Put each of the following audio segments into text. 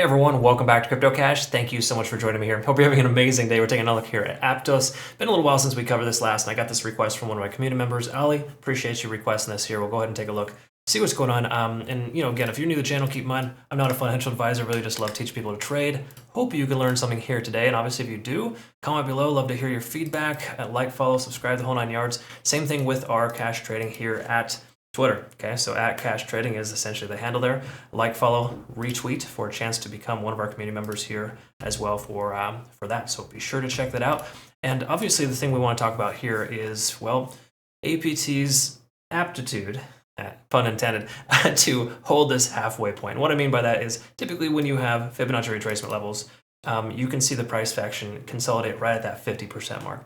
Hey everyone, welcome back to Crypto Cash. Thank you so much for joining me here. Hope you're having an amazing day. We're taking a look here at Aptos. Been a little while since we covered this last, and I got this request from one of my community members, Ali. Appreciate you requesting this here. We'll go ahead and take a look, see what's going on. And again, if you're new to the channel, keep in mind, I'm not a financial advisor. Really just love teaching people to trade. Hope you can learn something here today. And obviously, if you do, comment below. Love to hear your feedback. Like, follow, subscribe, the whole 9 yards. Same thing with our cash trading here at Twitter. Okay, so at Cash Trading is essentially the handle there. Like, follow, retweet for a chance to become one of our community members here as well for that. So be sure to check that out. And obviously, the thing we want to talk about here is, well, APT's aptitude, pun intended, to hold this halfway point. What I mean by that is typically when you have Fibonacci retracement levels, you can see the price action consolidate right at that 50% mark.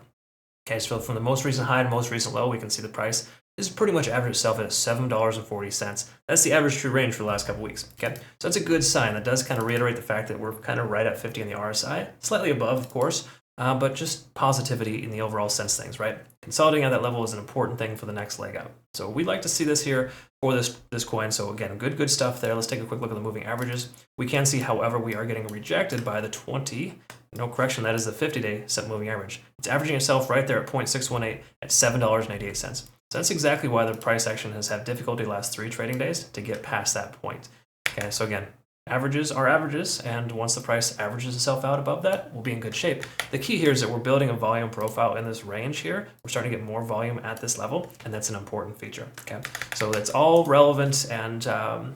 Okay, so from the most recent high to most recent low, we can see the price is pretty much averaged itself at $7.40. That's the average true range for the last couple weeks. Okay, so that's a good sign. That does kind of reiterate the fact that we're kind of right at 50 on the RSI, slightly above, of course, but just positivity in the overall sense of things, right? Consolidating at that level is an important thing for the next leg up. So we'd like to see this here for this coin. So again, good stuff there. Let's take a quick look at the moving averages. We can see, however, we are getting rejected by the 20. No correction, that is the 50-day set moving average. It's averaging itself right there at 0.618 at $7.88. So that's exactly why the price action has had difficulty the last 3 trading days to get past that point. Okay, so again, averages are averages, and once the price averages itself out above that, we'll be in good shape. The key here is that we're building a volume profile in this range here. We're starting to get more volume at this level, and that's an important feature. Okay, so that's all relevant and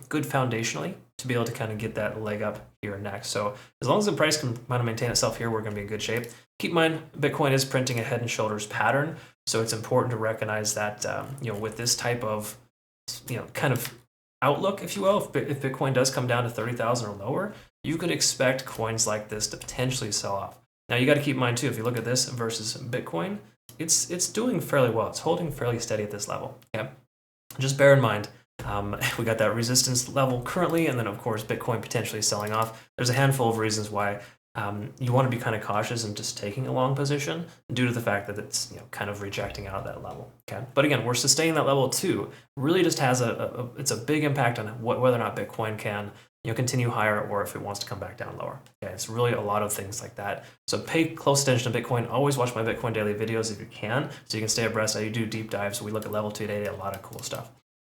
good foundationally to be able to kind of get that leg up here next. So as long as the price can kind of maintain itself here, we're going to be in good shape. Keep in mind, Bitcoin is printing a head and shoulders pattern, so it's important to recognize that with this type of kind of outlook, if you will, if Bitcoin does come down to 30,000 or lower, you could expect coins like this to potentially sell off. Now you got to keep in mind too, if you look at this versus Bitcoin, it's doing fairly well. It's holding fairly steady at this level. Okay, just bear in mind. We got that resistance level currently, and then of course Bitcoin potentially selling off. There's a handful of reasons why you want to be kind of cautious in just taking a long position due to the fact that it's kind of rejecting out of that level. Okay, but again, we're sustaining that level too. Really, just has it's a big impact on whether or not Bitcoin can continue higher or if it wants to come back down lower. Okay, it's really a lot of things like that. So pay close attention to Bitcoin. Always watch my Bitcoin daily videos if you can, so you can stay abreast. I do deep dives. We look at level 2 data, a lot of cool stuff.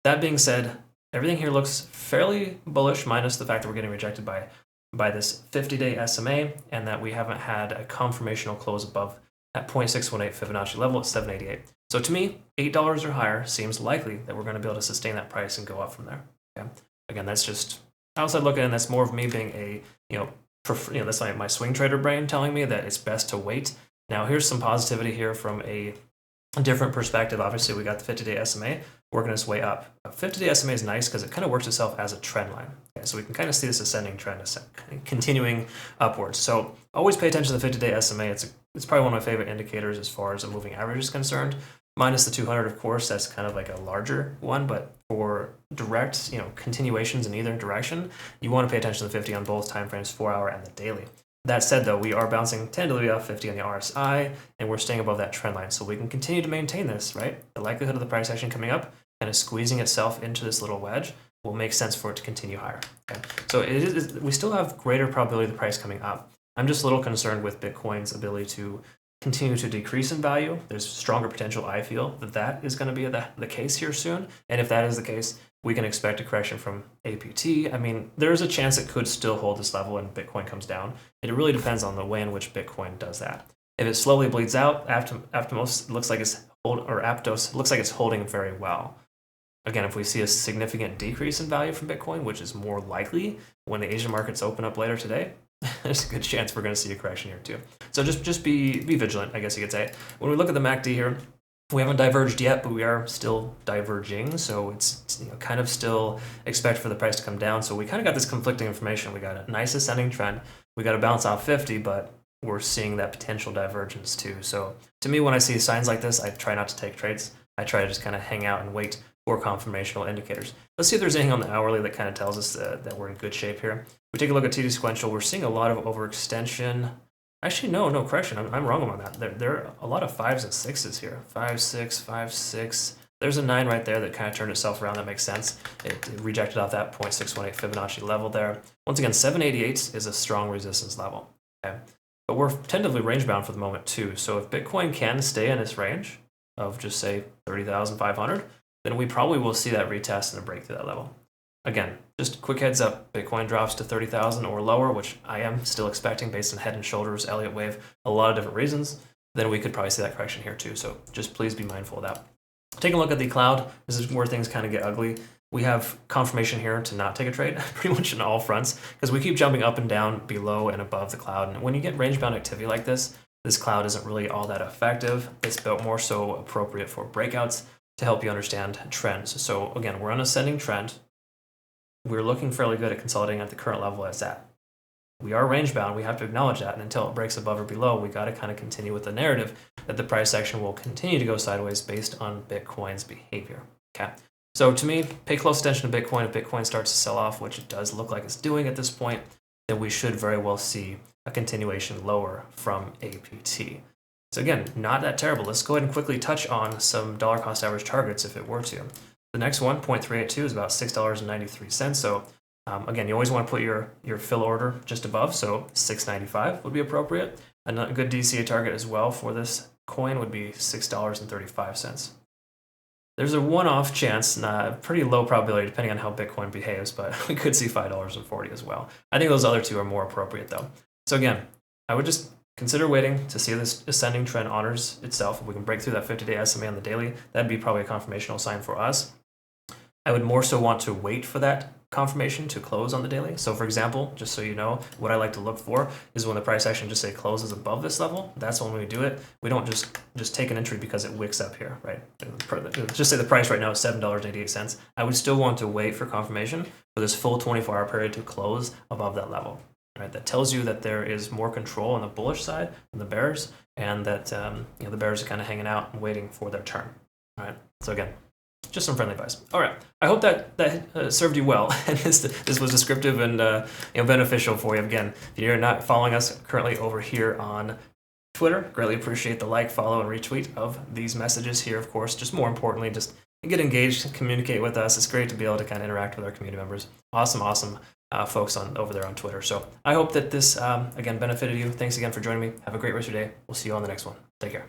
That being said, everything here looks fairly bullish, minus the fact that we're getting rejected by this 50-day SMA, and that we haven't had a confirmational close above that 0.618 Fibonacci level at 788. So to me, $8 or higher seems likely that we're going to be able to sustain that price and go up from there. Okay? Again, that's just outside looking, and that's more of me being a that's my swing trader brain telling me that it's best to wait. Now here's some positivity here from a different perspective. Obviously, we got the 50-day SMA working its way up. A 50-day SMA is nice because it kind of works itself as a trend line. Okay, so we can kind of see this ascending trend continuing upwards. So always pay attention to the 50-day SMA. It's probably one of my favorite indicators as far as a moving average is concerned. Minus the 200, of course, that's kind of like a larger one, but for direct continuations in either direction, you want to pay attention to the 50 on both timeframes, 4-hour and the daily. That said, though, we are bouncing tentatively off 50 on the RSI, and we're staying above that trend line. So we can continue to maintain this, right? The likelihood of the price action coming up, kind of squeezing itself into this little wedge, will make sense for it to continue higher. Okay? So we still have greater probability of the price coming up. I'm just a little concerned with Bitcoin's ability to continue to decrease in value. There's stronger potential, I feel, that is going to be the case here soon. And if that is the case, we can expect a correction from APT. I mean, there's a chance it could still hold this level and Bitcoin comes down. It really depends on the way in which Bitcoin does that. If it slowly bleeds out, Aptos looks like it's holding very well. Again, if we see a significant decrease in value from Bitcoin, which is more likely when the Asian markets open up later today, there's a good chance we're going to see a correction here too. So just be vigilant, I guess you could say. When we look at the MACD here, we haven't diverged yet, but we are still diverging. So it's kind of still expect for the price to come down. So we kind of got this conflicting information. We got a nice ascending trend. We got to bounce off 50, but we're seeing that potential divergence too. So to me, when I see signs like this, I try not to take trades. I try to just kind of hang out and wait for confirmational indicators. Let's see if there's anything on the hourly that kind of tells us that we're in good shape here. We take a look at TD sequential. We're seeing a lot of overextension. Actually, no correction. I'm wrong on that. There are a lot of 5s and 6s here. 5, 6, 5, 6. There's a 9 right there that kind of turned itself around. That makes sense. It rejected off that 0.618 Fibonacci level there. Once again, 788 is a strong resistance level. Okay, but we're tentatively range bound for the moment too. So if Bitcoin can stay in this range of just say 30,500, then we probably will see that retest and a break through that level. Again, just quick heads up, Bitcoin drops to 30,000 or lower, which I am still expecting based on head and shoulders, Elliott wave, a lot of different reasons, then we could probably see that correction here too. So just please be mindful of that. Taking a look at the cloud, this is where things kind of get ugly. We have confirmation here to not take a trade pretty much in all fronts because we keep jumping up and down below and above the cloud. And when you get range bound activity like this cloud isn't really all that effective. It's built more so appropriate for breakouts to help you understand trends. So again, we're on an ascending trend. We're looking fairly good at consolidating at the current level it's at. We are range bound. We have to acknowledge that. And until it breaks above or below, we got to kind of continue with the narrative that the price action will continue to go sideways based on Bitcoin's behavior. Okay. So to me, pay close attention to Bitcoin. If Bitcoin starts to sell off, which it does look like it's doing at this point, then we should very well see a continuation lower from APT. So again, not that terrible. Let's go ahead and quickly touch on some dollar cost average targets if it were to. The next one, 0.382, is about $6.93. So again, you always want to put your fill order just above. So $6.95 would be appropriate. A good DCA target as well for this coin would be $6.35. There's a one-off chance, pretty low probability depending on how Bitcoin behaves, but we could see $5.40 as well. I think those other two are more appropriate though. So again, I would just consider waiting to see if this ascending trend honors itself. If we can break through that 50-day SMA on the daily, that'd be probably a confirmational sign for us. I would more so want to wait for that confirmation to close on the daily. So for example, just so you know, what I like to look for is when the price action just say closes above this level. That's when we do it. We don't just take an entry because it wicks up here, right? Just say the price right now is $7.88. I would still want to wait for confirmation for this full 24-hour period to close above that level. Right? That tells you that there is more control on the bullish side than the bears, and that the bears are kind of hanging out and waiting for their turn. All right. So again, just some friendly advice. All right. I hope that served you well, and this was descriptive and beneficial for you. Again, if you're not following us currently over here on Twitter, greatly appreciate the like, follow, and retweet of these messages here. Of course, just more importantly, just get engaged, communicate with us. It's great to be able to kind of interact with our community members. Awesome folks over there on Twitter. So I hope that this again benefited you. Thanks again for joining me. Have a great rest of your day. We'll see you on the next one. Take care.